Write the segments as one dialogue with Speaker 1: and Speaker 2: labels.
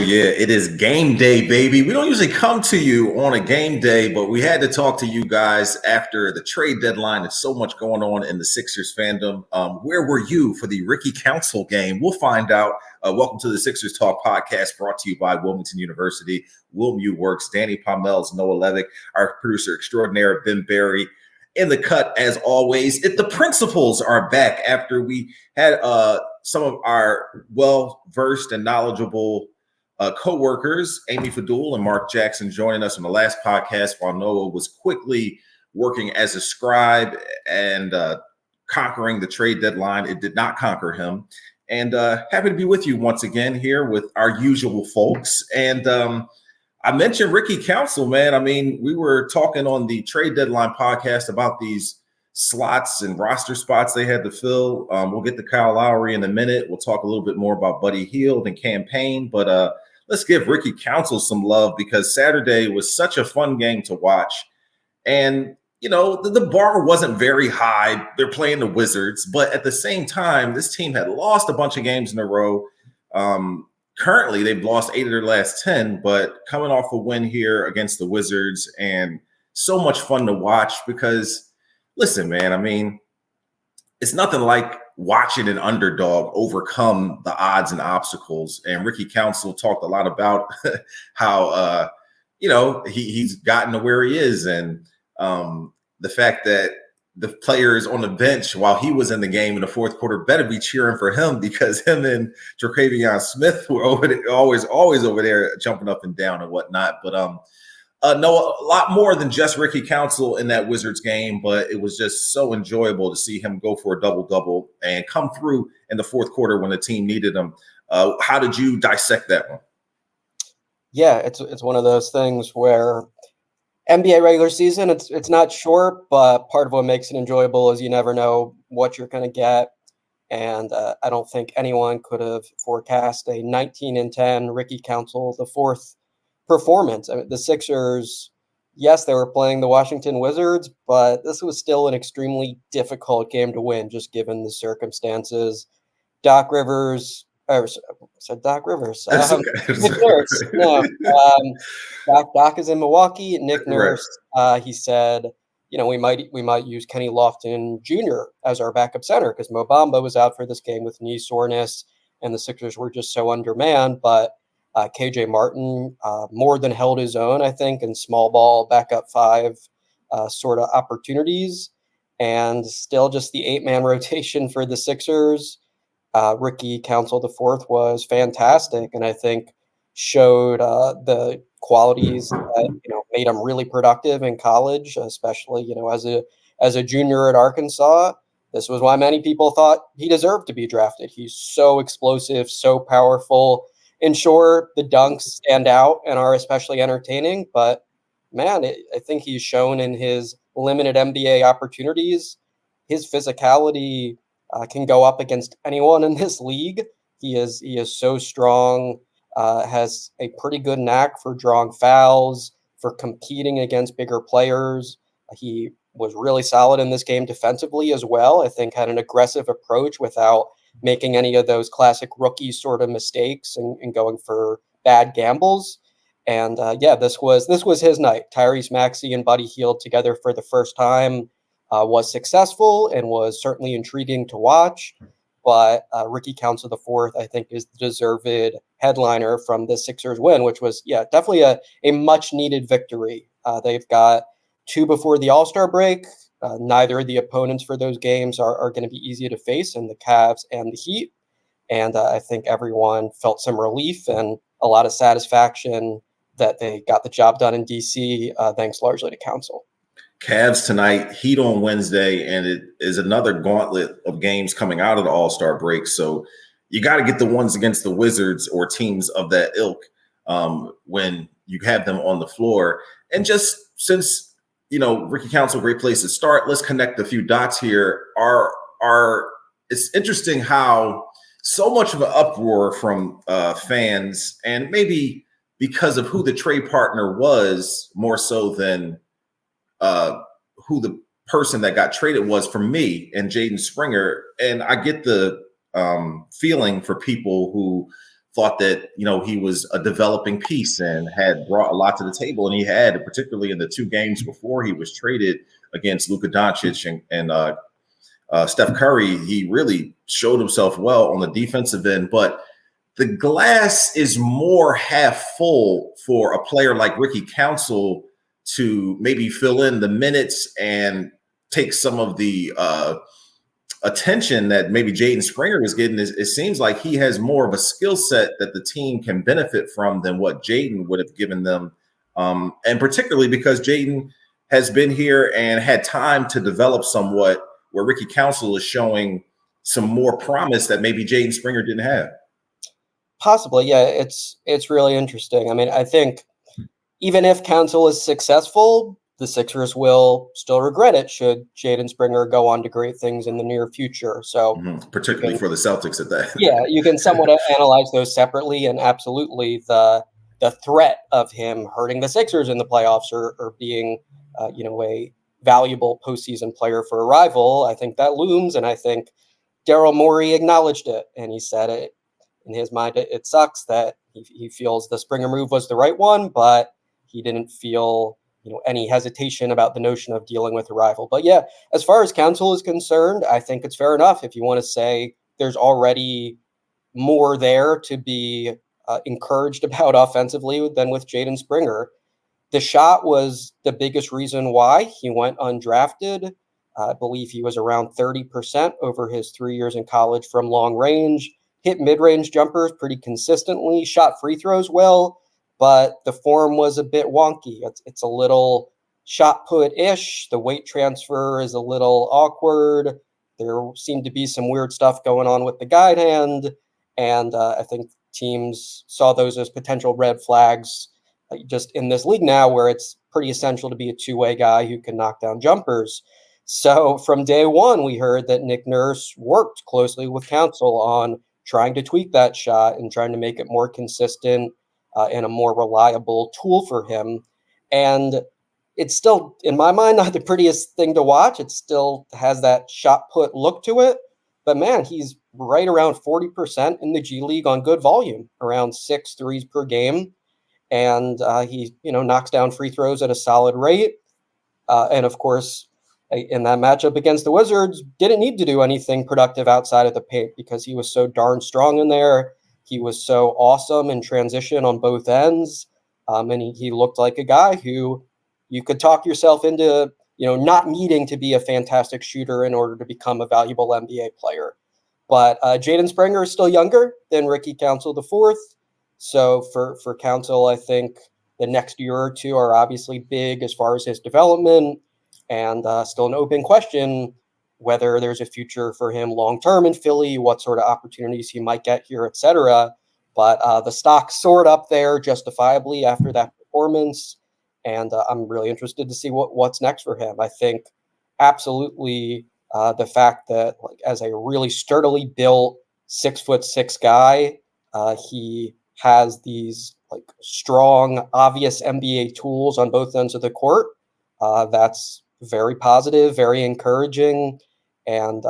Speaker 1: yeah, it is game day, baby. We don't usually come to you on a game day, but we had to talk to you guys after the trade deadline. There's so much going on in the Sixers fandom. Where were you for the Ricky Council game? We'll find out. Welcome to the Sixers Talk podcast, brought to you by Wilmington University, Wilmu Works, Danny Pommells, Noah Levick, our producer extraordinaire, Ben Berry. In the cut, as always, the principals are back after we had some of our well-versed and knowledgeable co-workers, Amy Fadul and Mark Jackson, joining us on the last podcast while Noah was quickly working as a scribe and conquering the trade deadline. It did not conquer him. And happy to be with you once again here with our usual folks. And I mentioned Ricky Council, man. I mean, we were talking on the trade deadline podcast about these slots and roster spots they had to fill. We'll get to Kyle Lowry in a minute. We'll talk a little bit more about Buddy Hield and campaign, but let's give Ricky Council some love because Saturday was such a fun game to watch. And, you know, the bar wasn't very high. They're playing the Wizards, but at the same time, this team had lost a bunch of games in a row. Currently, they've lost 8 of their last 10, but coming off a win here against the Wizards, and so much fun to watch because, listen, man, I mean, it's nothing like watching an underdog overcome the odds and obstacles. And Ricky Council talked a lot about how, he's gotten to where he is, and the fact that the players on the bench while he was in the game in the fourth quarter better be cheering for him because him and Traquavion Smith were over there, always over there jumping up and down and whatnot. But no, a lot more than just Ricky Council in that Wizards game, but it was just so enjoyable to see him go for a double-double and come through in the fourth quarter when the team needed him. How did you dissect that one?
Speaker 2: Yeah, it's one of those things where NBA regular season, it's not short, but part of what makes it enjoyable is you never know what you're going to get. And I don't think anyone could have forecast a 19-10 Ricky Council, the fourth performance. I mean, the Sixers, yes, they were playing the Washington Wizards, but this was still an extremely difficult game to win, just given the circumstances. Doc Rivers. Doc Rivers. Nick Nurse. No, Doc is in Milwaukee. Nick Nurse. He said, we might use Kenny Lofton Jr. as our backup center because Mo Bamba was out for this game with knee soreness, and the Sixers were just so undermanned. But KJ Martin more than held his own, I think, in small ball backup five sort of opportunities, and still just the 8-man rotation for the Sixers. Ricky Council IV was fantastic, and I think showed the qualities that made him really productive in college, especially as a junior at Arkansas. This was why many people thought he deserved to be drafted. He's so explosive, so powerful. And sure, the dunks stand out and are especially entertaining, but man, I think he's shown in his limited NBA opportunities, his physicality can go up against anyone in this league. He is so strong, has a pretty good knack for drawing fouls, for competing against bigger players. He was really solid in this game defensively as well. I think had an aggressive approach without making any of those classic rookie sort of mistakes and going for bad gambles. And this was his night. Tyrese Maxey and Buddy Hield together for the first time was successful and was certainly intriguing to watch. But Ricky Council IV, I think, is the deserved headliner from the Sixers win, which was, definitely a much needed victory. They've got 2 before the All-Star break. Neither of the opponents for those games are going to be easy to face in the Cavs and the Heat. And I think everyone felt some relief and a lot of satisfaction that they got the job done in DC, thanks largely to Council.
Speaker 1: Cavs tonight, Heat on Wednesday, and it is another gauntlet of games coming out of the All-Star break. So you got to get the ones against the Wizards or teams of that ilk when you have them on the floor. And just since, Ricky Council, great place to start, let's connect a few dots here. It's interesting how so much of an uproar from fans, and maybe because of who the trade partner was more so than who the person that got traded was, for me and Jaden Springer. And I get the feeling for people who thought that, he was a developing piece and had brought a lot to the table. And he had, particularly in the 2 games before he was traded against Luka Doncic and Steph Curry, he really showed himself well on the defensive end. But the glass is more half full for a player like Ricky Council to maybe fill in the minutes and take some of the attention that maybe Jaden Springer is getting. It seems like he has more of a skill set that the team can benefit from than what Jaden would have given them. And particularly because Jaden has been here and had time to develop somewhat, where Ricky Council is showing some more promise that maybe Jaden Springer didn't have.
Speaker 2: Possibly, yeah. It's really interesting. I mean, I think even if Council is successful, the Sixers will still regret it should Jaden Springer go on to great things in the near future. So,
Speaker 1: particularly for the Celtics at that.
Speaker 2: Yeah, you can somewhat analyze those separately, and absolutely the threat of him hurting the Sixers in the playoffs or being, a valuable postseason player for a rival, I think that looms, and I think Daryl Morey acknowledged it, and he said it in his mind. It sucks that he feels the Springer move was the right one, but he didn't feel any hesitation about the notion of dealing with a rival. But yeah, as far as Council is concerned, I think it's fair enough if you want to say there's already more there to be encouraged about offensively than with Jaden Springer. The shot was the biggest reason why he went undrafted. I believe he was around 30% over his 3 years in college from long range, hit mid-range jumpers pretty consistently, shot free throws well, but the form was a bit wonky. It's a little shot put-ish. The weight transfer is a little awkward. There seemed to be some weird stuff going on with the guide hand, and I think teams saw those as potential red flags just in this league now, where it's pretty essential to be a two-way guy who can knock down jumpers. So from day one, we heard that Nick Nurse worked closely with Council on trying to tweak that shot and trying to make it more consistent and a more reliable tool for him. And it's still, in my mind, not the prettiest thing to watch. It still has that shot put look to it. But man, he's right around 40% in the G League on good volume, around 6 threes per game. And he, knocks down free throws at a solid rate. And of course, in that matchup against the Wizards, didn't need to do anything productive outside of the paint because he was so darn strong in there. He was so awesome in transition on both ends. And he looked like a guy who you could talk yourself into, not needing to be a fantastic shooter in order to become a valuable NBA player. But Jaden Springer is still younger than Ricky Council IV. So for Council, I think the next year or two are obviously big as far as his development, and still an open question whether there's a future for him long-term in Philly, what sort of opportunities he might get here, etc. But the stock soared up there justifiably after that performance, and I'm really interested to see what's next for him. I think absolutely the fact that as a really sturdily built 6'6" guy, he has these strong, obvious NBA tools on both ends of the court. That's very positive, very encouraging, and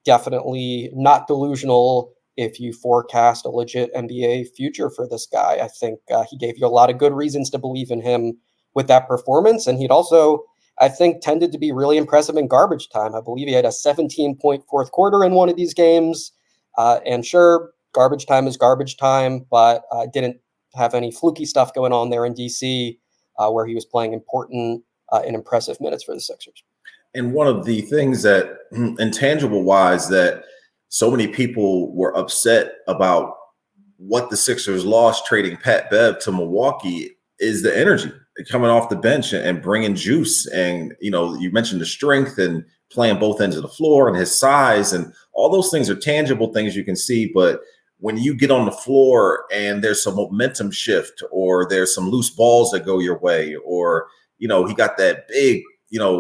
Speaker 2: definitely not delusional if you forecast a legit NBA future for this guy. I think he gave you a lot of good reasons to believe in him with that performance, and he'd also, I think, tended to be really impressive in garbage time. I believe he had a 17-point fourth quarter in one of these games, and sure, garbage time is garbage time, but didn't have any fluky stuff going on there in DC, where he was playing important and impressive minutes for the Sixers.
Speaker 1: And one of the things that, intangible wise, that so many people were upset about what the Sixers lost trading Pat Bev to Milwaukee is the energy coming off the bench and bringing juice. And, you mentioned the strength and playing both ends of the floor and his size, and all those things are tangible things you can see. But when you get on the floor and there's some momentum shift, or there's some loose balls that go your way, or, he got that big,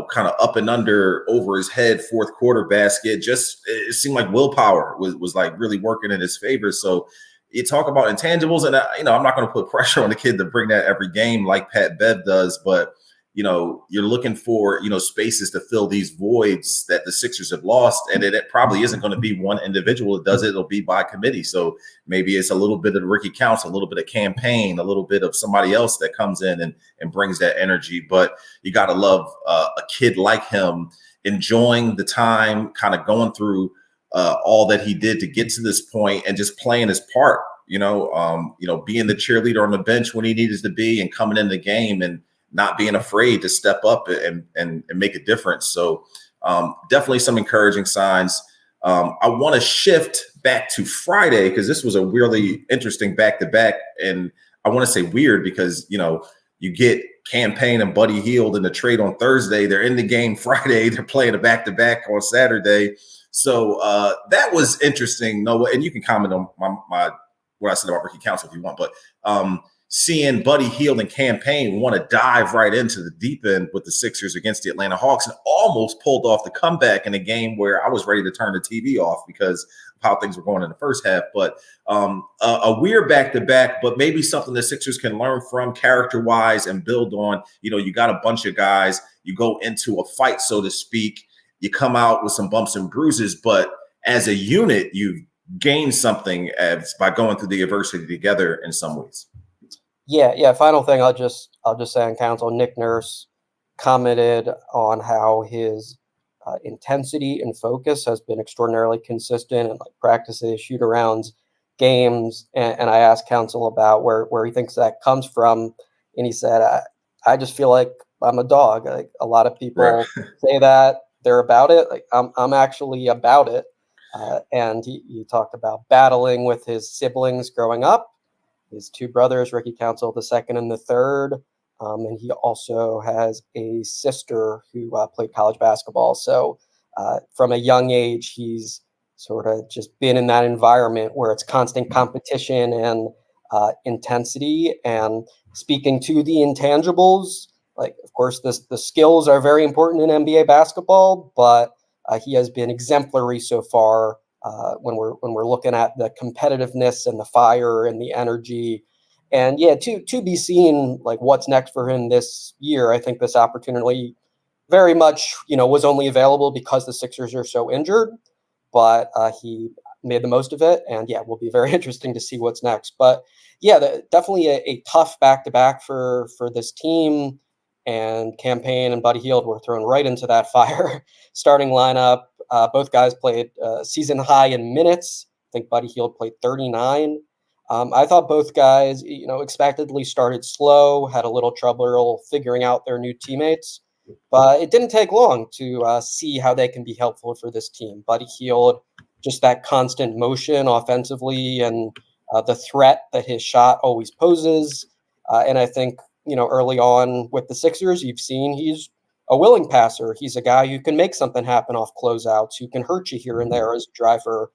Speaker 1: kind of up and under over his head fourth quarter basket, it seemed like willpower was like really working in his favor. So you talk about intangibles, and I'm not going to put pressure on the kid to bring that every game like Pat Bev does, but you're looking for, spaces to fill these voids that the Sixers have lost. And it probably isn't going to be one individual that does it. It'll be by committee. So maybe it's a little bit of Ricky Counts, a little bit of campaign, a little bit of somebody else that comes in and brings that energy. But you got to love a kid like him enjoying the time, kind of going through all that he did to get to this point and just playing his part, being the cheerleader on the bench when he needed to be and coming in the game and not being afraid to step up and make a difference. So definitely some encouraging signs. I want to shift back to Friday because this was a really interesting back-to-back. And I want to say weird because, you get Campaign and Buddy Hield in the trade on Thursday. They're in the game Friday. They're playing a back-to-back on Saturday. So that was interesting, Noah. And you can comment on my what I said about Ricky Counts if you want. But seeing Buddy Hield and Campaign want to dive right into the deep end with the Sixers against the Atlanta Hawks and almost pulled off the comeback in a game where I was ready to turn the TV off because of how things were going in the first half. But a weird back-to-back, but maybe something the Sixers can learn from character-wise and build on. You got a bunch of guys. You go into a fight, so to speak. You come out with some bumps and bruises, but as a unit, you've gained something by going through the adversity together in some ways.
Speaker 2: Yeah. Final thing, I'll just say on council, Nick Nurse commented on how his intensity and focus has been extraordinarily consistent in practices, shoot-arounds, games, and I asked council about where he thinks that comes from, and he said, "I just feel like I'm a dog. Like a lot of people say that they're about it. Like I'm actually about it." And he talked about battling with his siblings growing up. His two brothers, Ricky Council, the second and the third. And he also has a sister who played college basketball. So from a young age, he's sort of just been in that environment where it's constant competition and intensity. And speaking to the intangibles, of course, the skills are very important in NBA basketball, but he has been exemplary so far. When we're looking at the competitiveness and the fire and the energy, and to be seen what's next for him this year. I think this opportunity very much was only available because the Sixers are so injured, but he made the most of it, and will be very interesting to see what's next. But definitely a tough back-to-back for this team, and Campaign and Buddy Hield were thrown right into that fire starting lineup. Both guys played season high in minutes. I think Buddy Hield played 39. I thought both guys, expectedly started slow, had a little trouble figuring out their new teammates, but it didn't take long to see how they can be helpful for this team. Buddy Hield, just that constant motion offensively and the threat that his shot always poses. And I think, early on with the Sixers, you've seen he's a willing passer. He's a guy who can make something happen off closeouts, who can hurt you here and there as a driver.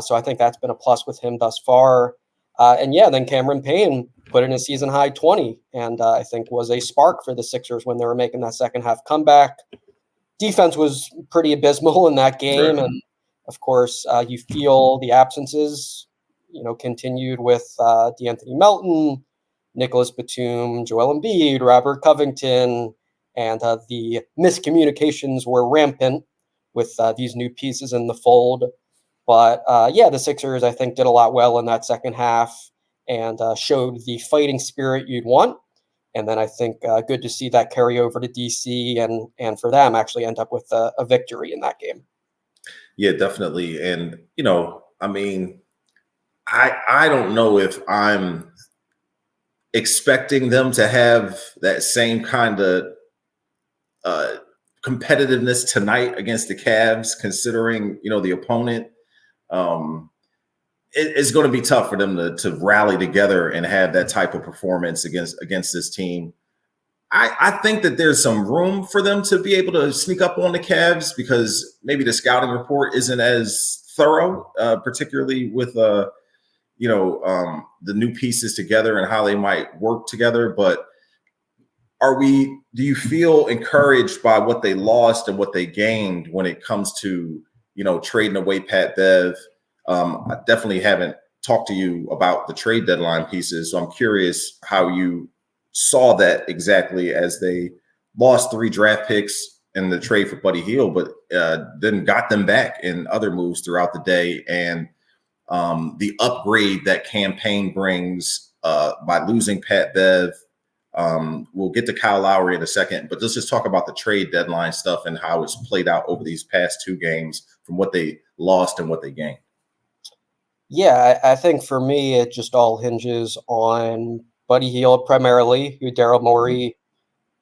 Speaker 2: So I think that's been a plus with him thus far. Then Cameron Payne put in a season high 20, and I think was a spark for the Sixers when they were making that second half comeback. Defense was pretty abysmal in that game, and of course you feel the absences, continued with DeAnthony Melton, Nicholas Batum, Joel Embiid, Robert Covington. And the miscommunications were rampant with these new pieces in the fold. But the Sixers, I think, did a lot well in that second half and showed the fighting spirit you'd want. And then I think good to see that carry over to DC and for them actually end up with a victory in that game.
Speaker 1: Yeah, definitely. And, I don't know if I'm expecting them to have that same kind of competitiveness tonight against the Cavs, considering the opponent. It's going to be tough for them to rally together and have that type of performance against this team. I think that there's some room for them to be able to sneak up on the Cavs because maybe the scouting report isn't as thorough, particularly with the new pieces together and how they might work together. But do you feel encouraged by what they lost and what they gained when it comes to, trading away Pat Bev? I definitely haven't talked to you about the trade deadline pieces. So I'm curious how you saw that exactly as they lost 3 draft picks in the trade for Buddy Hield, but then got them back in other moves throughout the day. And the upgrade that campaign brings by losing Pat Bev. We'll get to Kyle Lowry in a second, but let's just talk about the trade deadline stuff and how it's played out over these past 2 games from what they lost and what they gained.
Speaker 2: Yeah, I think for me, it just all hinges on Buddy Hield primarily, who Daryl Morey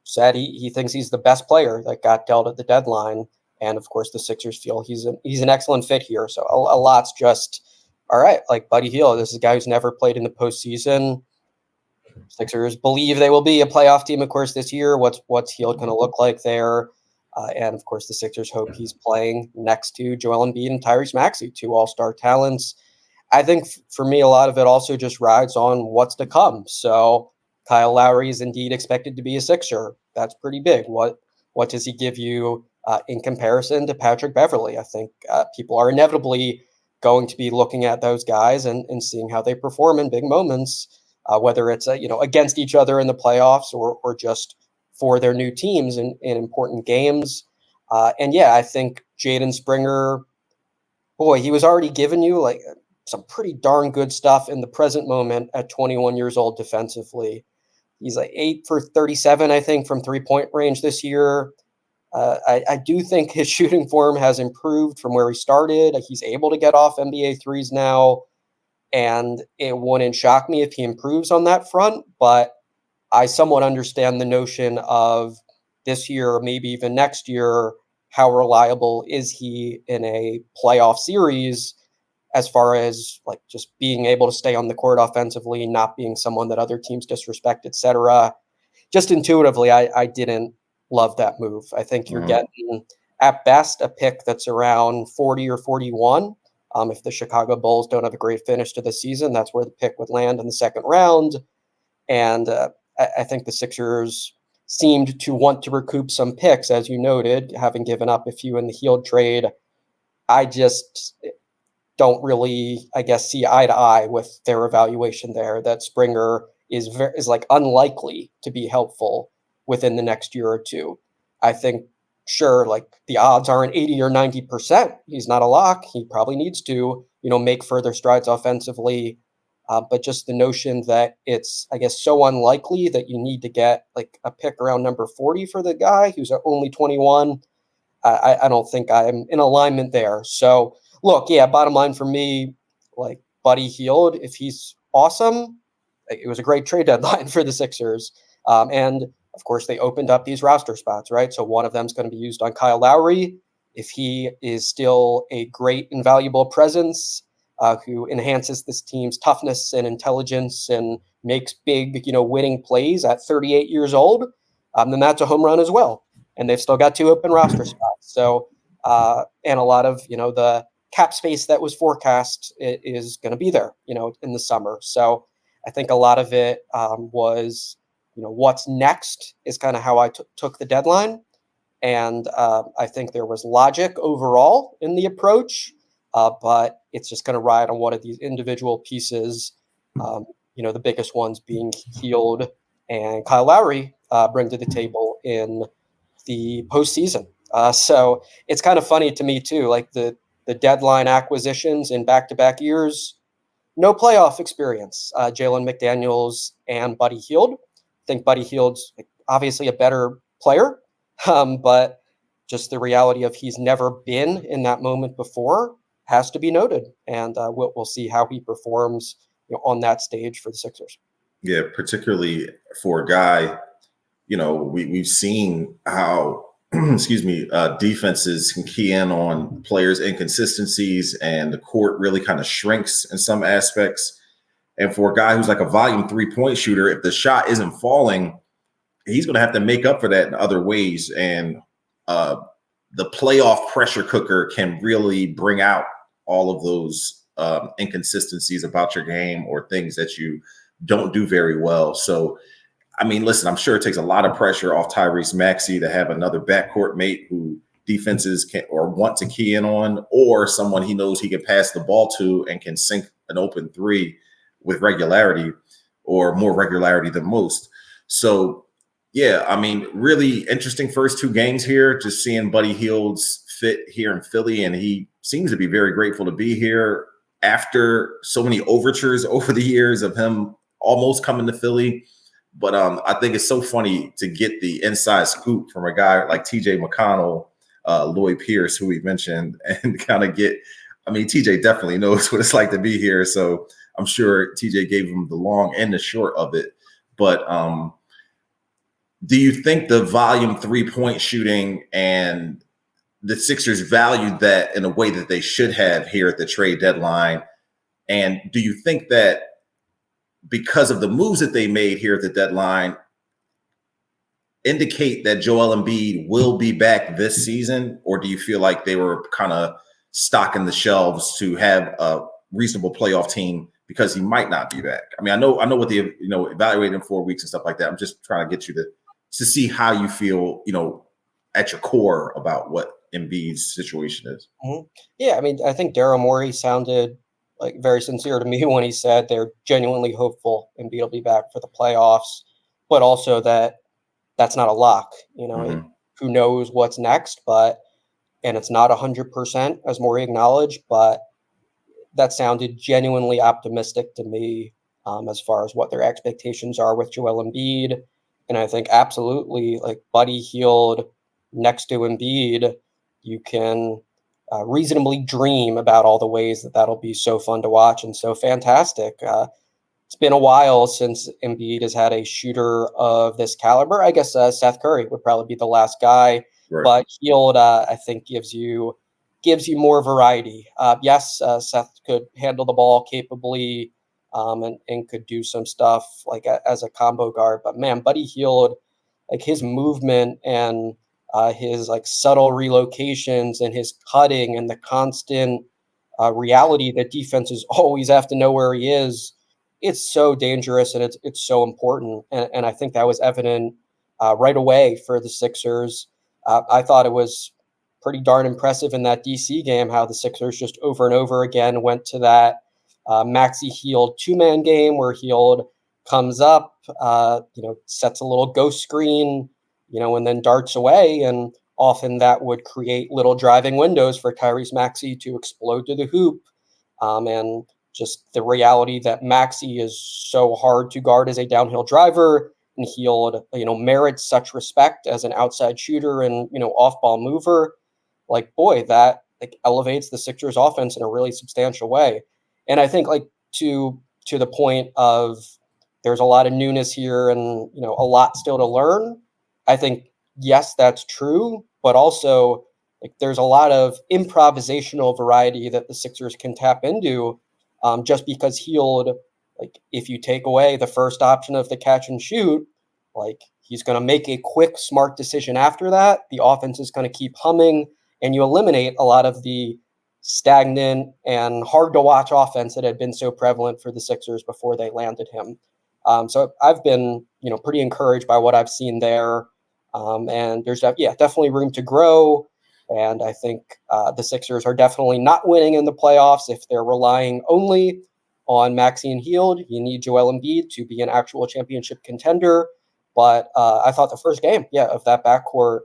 Speaker 2: said he thinks he's the best player that got dealt at the deadline. And of course, the Sixers feel he's an excellent fit here. So a lot's just, all right, like Buddy Hield, this is a guy who's never played in the postseason. Sixers believe they will be a playoff team, of course, this year. What's Hield going to look like there? And of course, the Sixers hope he's playing next to Joel Embiid and Tyrese Maxey, 2 all-star talents. I think for me, a lot of it also just rides on what's to come. So Kyle Lowry is indeed expected to be a Sixer. That's pretty big. What does he give you in comparison to Patrick Beverley? I think people are inevitably going to be looking at those guys and seeing how they perform in big moments, whether it's against each other in the playoffs or just for their new teams in important games. And yeah, I think Jaden Springer, boy, he was already giving you like some pretty darn good stuff in the present moment at 21 years old defensively. He's like 8 for 37, I think, from 3-point range this year. I do think his shooting form has improved from where he started. He's able to get off NBA threes now, and it wouldn't shock me if he improves on that front. But I somewhat understand the notion of this year, or maybe even next year, how reliable is he in a playoff series as far as like just being able to stay on the court offensively, not being someone that other teams disrespect, etc. Just intuitively, I didn't love that move. I think you're getting, at best, a pick that's around 40 or 41. If the Chicago Bulls don't have a great finish to the season, that's where the pick would land in the second round. And I think the Sixers seemed to want to recoup some picks, as you noted, having given up a few in the Hield trade. I just don't really, I guess, see eye to eye with their evaluation there that Springer is like unlikely to be helpful within the next year or two. I think, sure, like the odds aren't 80 or 90%. He's not a lock. He probably needs to, make further strides offensively. But just the notion that it's, I guess, so unlikely that you need to get like a pick around number 40 for the guy who's only 21. I don't think I'm in alignment there. So look, yeah, bottom line for me, like Buddy Hield, if he's awesome, it was a great trade deadline for the Sixers. And of course, they opened up these roster spots, right? So one of them is going to be used on Kyle Lowry. If he is still a great and valuable presence who enhances this team's toughness and intelligence and makes big, winning plays at 38 years old, then that's a home run as well. And they've still got 2 open roster spots. So, and a lot of, the cap space that was forecast is going to be there, in the summer. So I think a lot of it was, what's next is kind of how I took the deadline. And I think there was logic overall in the approach, but it's just going to ride on one of these individual pieces, the biggest ones being Hield and Kyle Lowry bring to the table in the postseason. So it's kind of funny to me too, like the deadline acquisitions in back-to-back years, no playoff experience. Jalen McDaniels and Buddy Hield. I think Buddy Hield's obviously a better player, but just the reality of he's never been in that moment before has to be noted. And we'll see how he performs on that stage for the Sixers.
Speaker 1: Yeah, particularly for a guy, we've seen how, defenses can key in on players' inconsistencies, and the court really kind of shrinks in some aspects. And for a guy who's like a volume 3-point shooter, if the shot isn't falling, he's going to have to make up for that in other ways. And the playoff pressure cooker can really bring out all of those inconsistencies about your game or things that you don't do very well. So, I mean, listen, I'm sure it takes a lot of pressure off Tyrese Maxey to have another backcourt mate who defenses can or want to key in on, or someone he knows he can pass the ball to and can sink an open 3 with regularity or more regularity than most. So, Yeah, I mean, really interesting first two games here. Just seeing Buddy Hield's fit here in Philly, and he seems to be very grateful to be here after so many overtures over the years of him almost coming to Philly. But I think it's so funny to get the inside scoop from a guy like TJ McConnell, Lloyd Pierce, who we mentioned, and kind of get. I mean, TJ definitely knows what it's like to be here, so I'm sure TJ gave him the long and the short of it. But do you think the volume 3-point shooting and the Sixers valued that in a way that they should have here at the trade deadline? And do you think that because of the moves that they made here at the deadline indicate that Joel Embiid will be back this season? Or do you feel like they were kind of stocking the shelves to have a reasonable playoff team because he might not be back? I mean, I know what they, evaluated in 4 weeks and stuff like that. I'm just trying to get you to see how you feel, at your core about what Embiid's situation is.
Speaker 2: Mm-hmm. Yeah, I mean, I think Daryl Morey sounded like very sincere to me when he said they're genuinely hopeful Embiid will be back for the playoffs, but also that that's not a lock.
Speaker 1: Mm-hmm.
Speaker 2: Who knows what's next, and it's not 100%, as Morey acknowledged, but that sounded genuinely optimistic to me as far as what their expectations are with Joel Embiid. And I think absolutely, like Buddy Hield next to Embiid, you can reasonably dream about all the ways that that'll be so fun to watch and so fantastic. It's been a while since Embiid has had a shooter of this caliber. I guess Seth Curry would probably be the last guy,
Speaker 1: Right.
Speaker 2: but Hield, I think, gives you more variety. Yes, Seth could handle the ball capably and could do some stuff like as a combo guard. But man, Buddy Hield, like his movement and his like subtle relocations and his cutting and the constant reality that defenses always have to know where he is. It's so dangerous and it's so important. And I think that was evident right away for the Sixers. I thought it was pretty darn impressive in that DC game how the Sixers just over and over again went to that Maxey Hield two-man game where Hield comes up, sets a little ghost screen, and then darts away. And often that would create little driving windows for Tyrese Maxey to explode to the hoop. And just the reality that Maxey is so hard to guard as a downhill driver, and Hield, merits such respect as an outside shooter and, off-ball mover. Like, boy, that like elevates the Sixers offense in a really substantial way. And I think like to the point of there's a lot of newness here and, a lot still to learn. I think, yes, that's true, but also like there's a lot of improvisational variety that the Sixers can tap into just because Hield, like if you take away the first option of the catch and shoot, like he's going to make a quick, smart decision after that. The offense is going to keep humming and you eliminate a lot of the stagnant and hard to watch offense that had been so prevalent for the Sixers before they landed him. So I've been, pretty encouraged by what I've seen there. And there's definitely room to grow. And I think the Sixers are definitely not winning in the playoffs if they're relying only on Maxey and Hield. You need Joel Embiid to be an actual championship contender. But I thought the first game, of that backcourt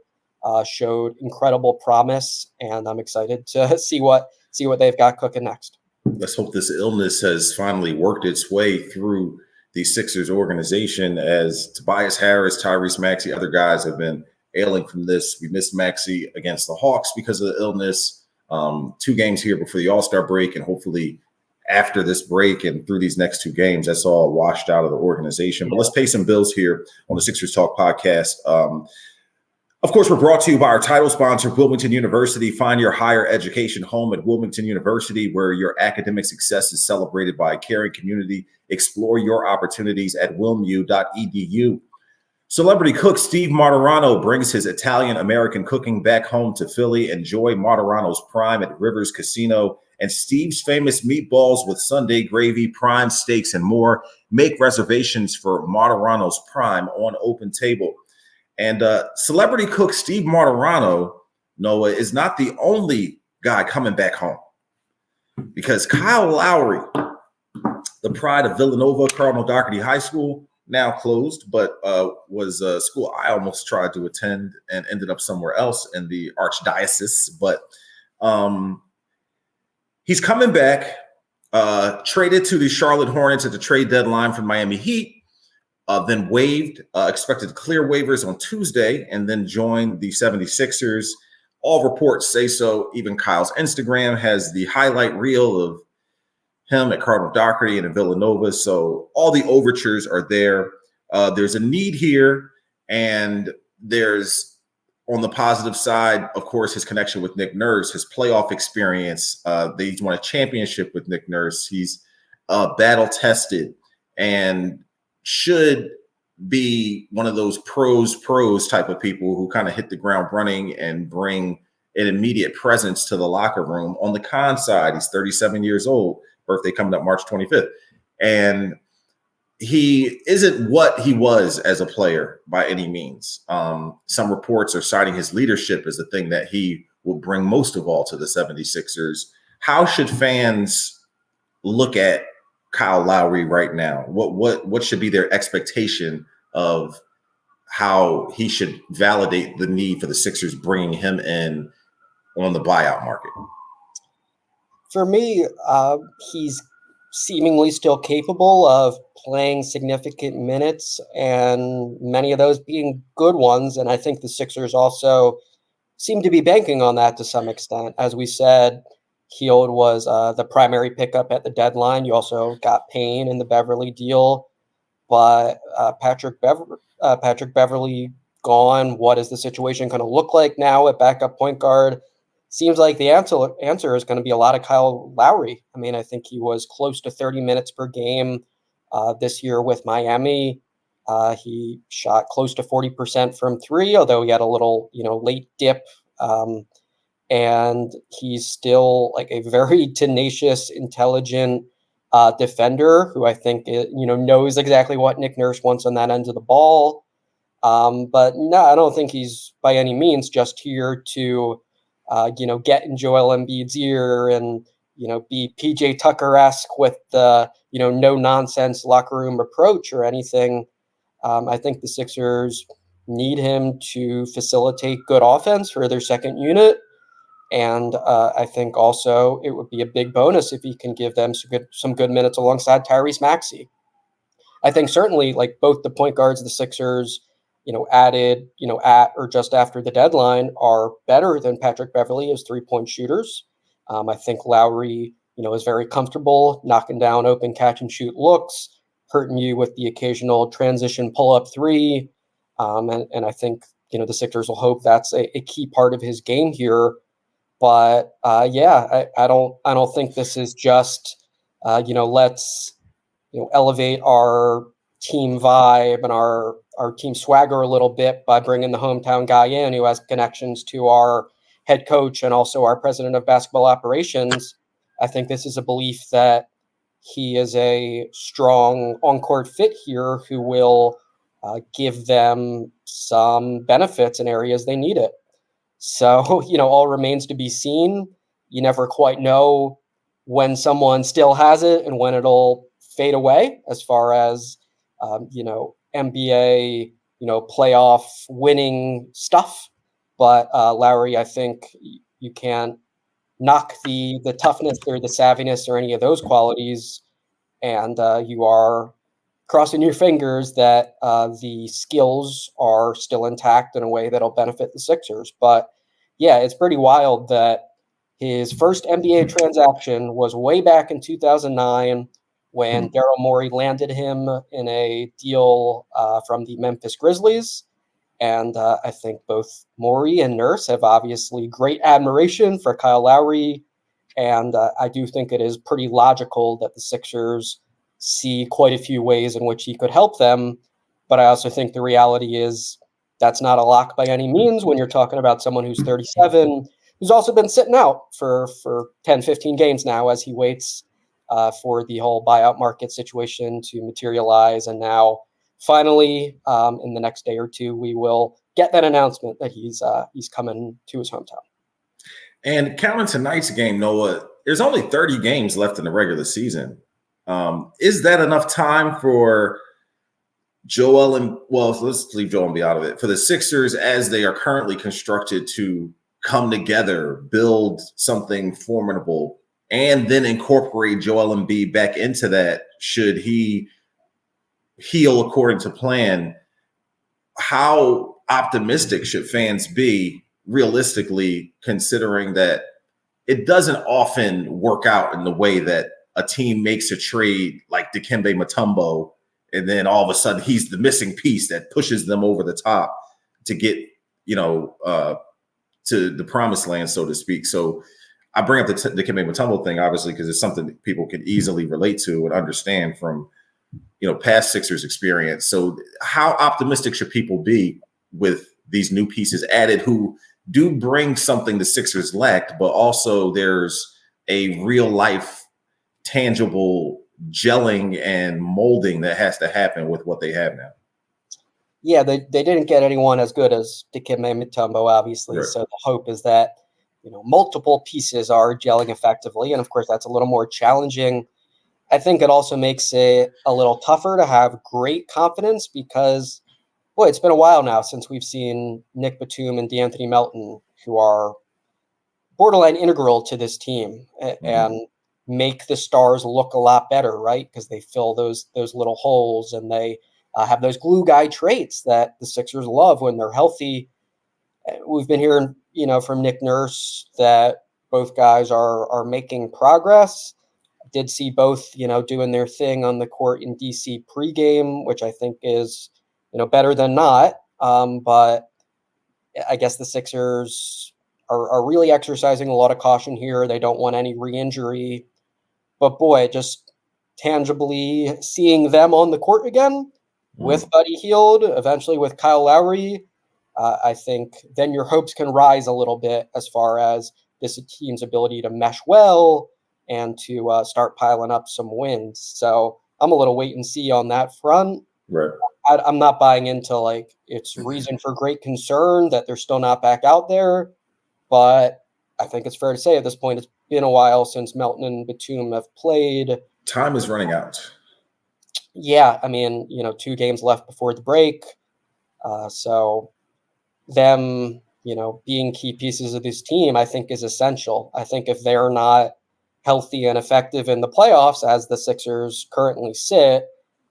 Speaker 2: showed incredible promise, and I'm excited to see what they've got cooking next.
Speaker 1: Let's hope this illness has finally worked its way through the Sixers organization as Tobias Harris, Tyrese Maxey, other guys have been ailing from this. We missed Maxey against the Hawks because of the illness. 2 games here before the All-Star break, and hopefully after this break and through these next 2 games, that's all washed out of the organization. But let's pay some bills here on the Sixers Talk podcast. Of course, we're brought to you by our title sponsor, Wilmington University. Find your higher education home at Wilmington University, where your academic success is celebrated by a caring community. Explore your opportunities at wilmu.edu. Celebrity cook Steve Martirano brings his Italian-American cooking back home to Philly. Enjoy Martirano's Prime at Rivers Casino and Steve's famous meatballs with Sunday gravy, prime steaks, and more. Make reservations for Martirano's Prime on Open Table. And celebrity cook Steve Martirano, Noah, is not the only guy coming back home, because Kyle Lowry, the pride of Villanova Cardinal Doherty High School, now closed, but was a school I almost tried to attend and ended up somewhere else in the archdiocese. But he's coming back, traded to the Charlotte Hornets at the trade deadline from Miami Heat, then waived, expected to clear waivers on Tuesday, and then joined the 76ers. All reports say so. Even Kyle's Instagram has the highlight reel of him at Cardinal Doherty and at Villanova. So all the overtures are there. There's a need here. And there's, on the positive side, of course, his connection with Nick Nurse, his playoff experience. He's won a championship with Nick Nurse. He's battle tested and should be one of those pros type of people who kind of hit the ground running and bring an immediate presence to the locker room. On the con side, he's 37 years old, birthday coming up March 25th. And he isn't what he was as a player by any means. Some reports are citing his leadership as the thing that he will bring most of all to the 76ers. How should fans look at Kyle Lowry right now? What should be their expectation of how he should validate the need for the Sixers bringing him in on the buyout market?
Speaker 2: For me, he's seemingly still capable of playing significant minutes, and many of those being good ones. And I think the Sixers also seem to be banking on that to some extent. As we said, Hield was the primary pickup at the deadline. You also got Payne in the Beverly deal, but Patrick Beverly gone. What is the situation going to look like now at backup point guard? Seems like the answer is going to be a lot of Kyle Lowry. I mean, I think he was close to 30 minutes per game this year with Miami. He shot close to 40% from three, although he had a little, late dip. And he's still like a very tenacious, intelligent defender who I think, knows exactly what Nick Nurse wants on that end of the ball. But no, I don't think he's by any means just here to, get in Joel Embiid's ear and, be PJ Tucker-esque with the, no nonsense locker room approach or anything. I think the Sixers need him to facilitate good offense for their second unit. And I think also it would be a big bonus if he can give them some good minutes alongside Tyrese Maxey. I think certainly like both the point guards of the Sixers, added, at or just after the deadline are better than Patrick Beverly as 3-point shooters. I think Lowry, is very comfortable knocking down open catch and shoot looks, hurting you with the occasional transition pull-up three. And I think, the Sixers will hope that's a key part of his game here. But I don't think this is just let's elevate our team vibe and our team swagger a little bit by bringing the hometown guy in who has connections to our head coach and also our president of basketball operations. I think this is a belief that he is a strong on-court fit here who will give them some benefits in areas they need it. So, all remains to be seen. You never quite know when someone still has it and when it'll fade away as far as, NBA, playoff winning stuff. But Lowry, I think you can't knock the toughness or the savviness or any of those qualities. And you are crossing your fingers that the skills are still intact in a way that'll benefit the Sixers. But yeah, it's pretty wild that his first NBA transaction was way back in 2009 when Daryl Morey landed him in a deal from the Memphis Grizzlies. And I think both Morey and Nurse have obviously great admiration for Kyle Lowry. And I do think it is pretty logical that the Sixers see quite a few ways in which he could help them. But I also think the reality is that's not a lock by any means when you're talking about someone who's 37, who's also been sitting out for 10, 15 games now as he waits for the whole buyout market situation to materialize. And now finally, in the next day or two, we will get that announcement that he's coming to his hometown.
Speaker 1: And counting tonight's game, Noah, there's only 30 games left in the regular season. Is that enough time for Joel and well, let's leave Joel Embiid out of it. For the Sixers, as they are currently constructed to come together, build something formidable, and then incorporate Joel Embiid back into that, should he heal according to plan, how optimistic should fans be realistically, considering that it doesn't often work out in the way that a team makes a trade like Dikembe Mutombo, and then all of a sudden he's the missing piece that pushes them over the top to get, to the promised land, so to speak. So I bring up the Dikembe Mutombo thing, obviously, because it's something that people can easily relate to and understand from, past Sixers experience. So how optimistic should people be with these new pieces added who do bring something the Sixers lacked, but also there's a real life, tangible gelling and molding that has to happen with what they have now?
Speaker 2: Yeah, they didn't get anyone as good as Dikembe Mutombo, obviously.
Speaker 1: Right.
Speaker 2: So the hope is that, multiple pieces are gelling effectively. And of course, that's a little more challenging. I think it also makes it a little tougher to have great confidence because, boy, it's been a while now since we've seen Nick Batum and DeAnthony Melton, who are borderline integral to this team and make the stars look a lot better, right? Because they fill those little holes and they have those glue guy traits that the Sixers love when they're healthy. We've been hearing, from Nick Nurse that both guys are making progress. Did see both, doing their thing on the court in DC pregame, which I think is, better than not. But I guess the Sixers are really exercising a lot of caution here. They don't want any re-injury. But boy, just tangibly seeing them on the court again with Buddy Hield, eventually with Kyle Lowry, I think then your hopes can rise a little bit as far as this team's ability to mesh well and to start piling up some wins. So I'm a little wait and see on that front.
Speaker 1: Right.
Speaker 2: I'm not buying into it's reason for great concern that they're still not back out there. But I think it's fair to say at this point, it's been a while since Melton and Batum have played.
Speaker 1: Time is running out.
Speaker 2: Yeah. I mean, 2 games left before the break. So them, being key pieces of this team, I think is essential. I think if they're not healthy and effective in the playoffs as the Sixers currently sit,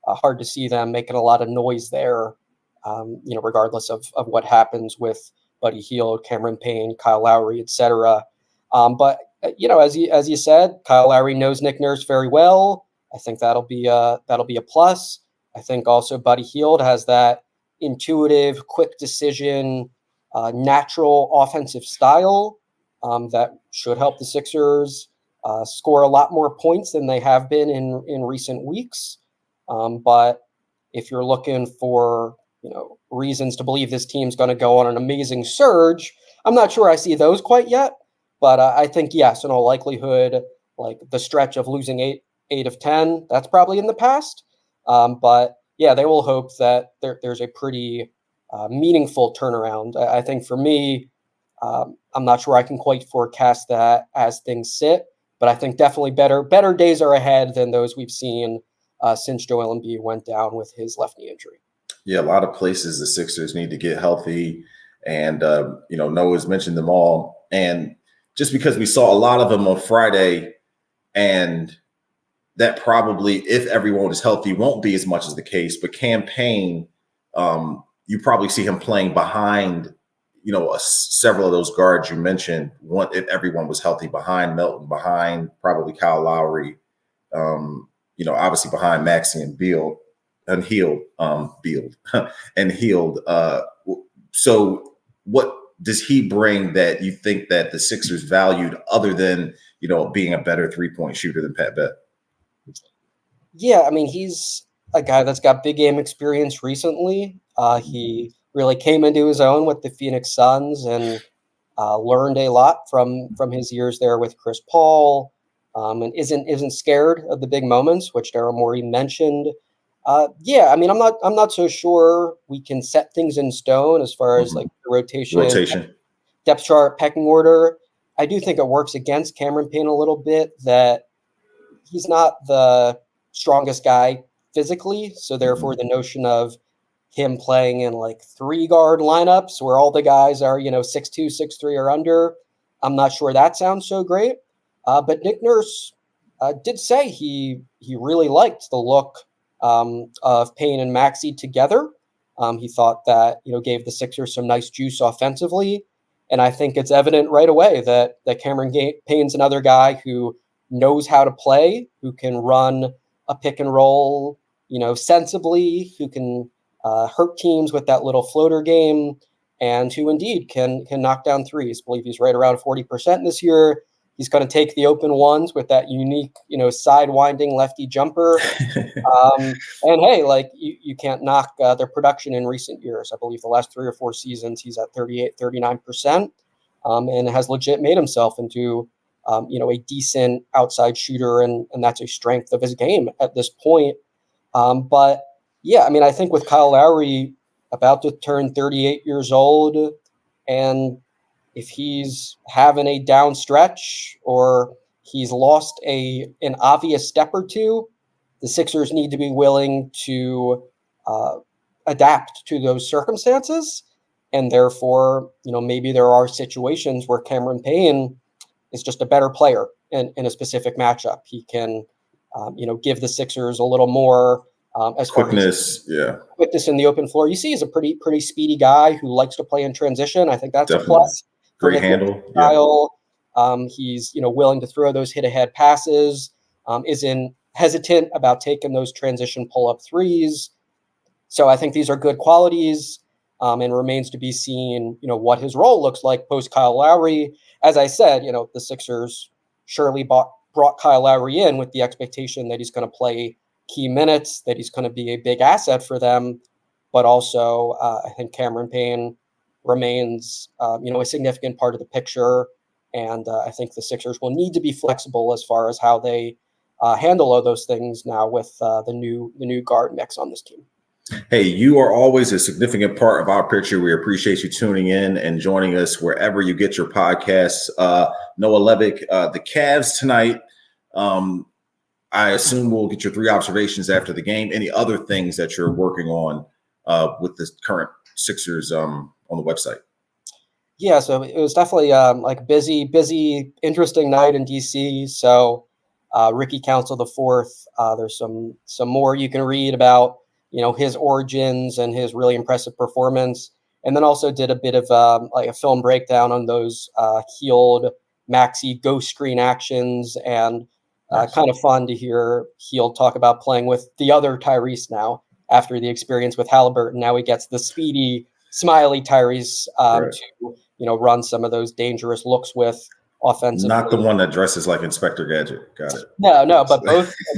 Speaker 2: hard to see them making a lot of noise there, regardless of what happens with Buddy Hield, Cameron Payne, Kyle Lowry, etc. But as you said, Kyle Lowry knows Nick Nurse very well. I think that'll be a plus. I think also Buddy Hield has that intuitive, quick decision, natural offensive style that should help the Sixers score a lot more points than they have been in recent weeks. But if you're looking for, reasons to believe this team's going to go on an amazing surge, I'm not sure I see those quite yet. But I think, yes, in all likelihood, like the stretch of losing 8 of 10, that's probably in the past. But yeah, they will hope that there's a pretty meaningful turnaround. I think for me, I'm not sure I can quite forecast that as things sit, but I think definitely better days are ahead than those we've seen since Joel Embiid went down with his left knee injury.
Speaker 1: Yeah, a lot of places the Sixers need to get healthy, and Noah's mentioned them all. And just because we saw a lot of them on Friday, and that probably, if everyone is healthy, won't be as much as the case. But Cam Payne, you probably see him playing behind, several of those guards you mentioned. One, if everyone was healthy, behind Melton, behind probably Kyle Lowry, obviously behind Maxey and Beal. And Hield. So what does he bring that you think that the Sixers valued other than, being a better 3-point shooter than Pat Bev?
Speaker 2: Yeah, I mean, he's a guy that's got big game experience recently. He really came into his own with the Phoenix Suns and learned a lot from his years there with Chris Paul, and isn't scared of the big moments, which Daryl Morey mentioned. Yeah, I mean, I'm not so sure we can set things in stone as far as like the rotation, depth chart, pecking order. I do think it works against Cameron Payne a little bit that he's not the strongest guy physically, so therefore the notion of him playing in like 3-guard lineups where all the guys are, 6'2", 6'3", or under. I'm not sure that sounds so great. But Nick Nurse did say he really liked the look of Payne and Maxey together. He thought that, gave the Sixers some nice juice offensively. And I think it's evident right away that Cameron Payne's another guy who knows how to play, who can run a pick and roll, sensibly, who can hurt teams with that little floater game, and who indeed can knock down threes. I believe he's right around 40% this year. He's going to take the open ones with that unique, side-winding lefty jumper. And hey, like you can't knock their production in recent years. I believe the last 3 or 4 seasons, he's at 38, 39%, and has legit made himself into, a decent outside shooter. And that's a strength of his game at this point. But yeah, I mean, I think with Kyle Lowry about to turn 38 years old, and if he's having a down stretch or he's lost an obvious step or two, the Sixers need to be willing to adapt to those circumstances. And therefore, maybe there are situations where Cameron Payne is just a better player in a specific matchup. He can, give the Sixers a little more as
Speaker 1: quickness,
Speaker 2: far as quickness in the open floor. You see, he's a pretty speedy guy who likes to play in transition. I think that's
Speaker 1: definitely
Speaker 2: a plus.
Speaker 1: Great handle.
Speaker 2: Style. Yeah. He's willing to throw those hit-ahead passes. Isn't hesitant about taking those transition pull-up threes. So I think these are good qualities, and remains to be seen, what his role looks like post Kyle Lowry. As I said, the Sixers surely brought Kyle Lowry in with the expectation that he's going to play key minutes, that he's going to be a big asset for them. But also, I think Cameron Payne remains, a significant part of the picture. And I think the Sixers will need to be flexible as far as how they handle all those things now with the new guard mix on this team.
Speaker 1: Hey, you are always a significant part of our picture. We appreciate you tuning in and joining us wherever you get your podcasts. Noah Levick, the Cavs tonight. I assume we'll get your 3 observations after the game. Any other things that you're working on with the current Sixers on the website?
Speaker 2: Yeah, so it was definitely like busy, interesting night in DC. So Ricky Council IV, there's some more you can read about, his origins and his really impressive performance. And then also did a bit of like a film breakdown on those Healed Maxey ghost screen actions, and kind of fun to hear Healed talk about playing with the other Tyrese now after the experience with Halliburton. Now he gets the speedy, smiley Tyrese to run some of those dangerous looks with offensively.
Speaker 1: Not the one that dresses like Inspector Gadget. Got it.
Speaker 2: No, but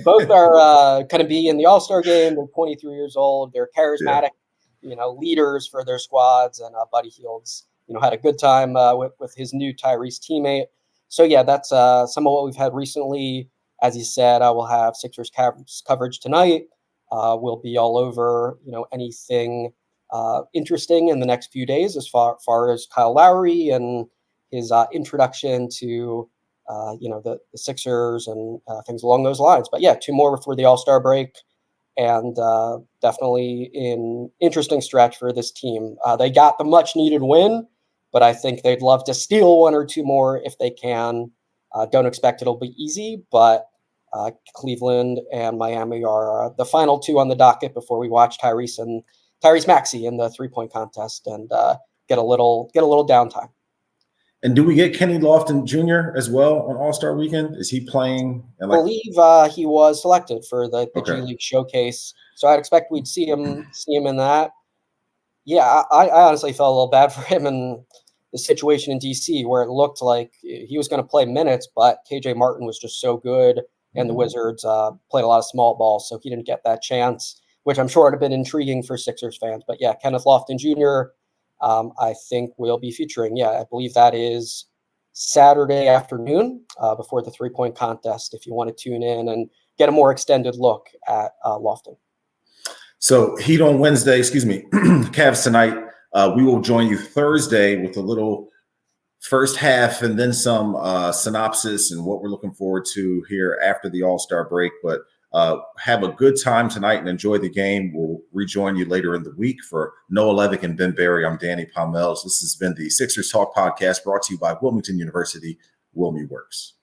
Speaker 2: both are going to be in the All-Star game. They're 23 years old. They're charismatic, leaders for their squads. And Buddy Hield's, had a good time with his new Tyrese teammate. So yeah, that's some of what we've had recently. As you said, I will have Sixers coverage tonight. We'll be all over, anything interesting in the next few days as far as Kyle Lowry and his introduction to, the Sixers and things along those lines. But yeah, 2 more before the All-Star break, and definitely an interesting stretch for this team. They got the much-needed win, but I think they'd love to steal 1 or 2 more if they can. Don't expect it'll be easy, but Cleveland and Miami are the final 2 on the docket before we watch Tyrese Maxey in the 3-point contest and get a little downtime.
Speaker 1: And do we get Kenny Lofton Jr. as well on All-Star Weekend? Is he playing?
Speaker 2: I believe he was selected for the G League showcase, so I'd expect we'd see him in that. Yeah, I honestly felt a little bad for him in the situation in DC where it looked like he was going to play minutes, but KJ Martin was just so good, and the Wizards played a lot of small ball, so he didn't get that chance, which I'm sure would have been intriguing for Sixers fans. But yeah, Kenneth Lofton Jr., I think we'll be featuring. Yeah, I believe that is Saturday afternoon before the 3-point contest, if you want to tune in and get a more extended look at Lofton.
Speaker 1: So Heat on Wednesday, Cavs tonight. We will join you Thursday with a little first half and then some synopsis and what we're looking forward to here after the All-Star break. But Have a good time tonight and enjoy the game. We'll rejoin you later in the week. For Noah Levick and Ben Berry, I'm Danny Pommells. This has been the Sixers Talk podcast brought to you by Wilmington University. Wilmy Works.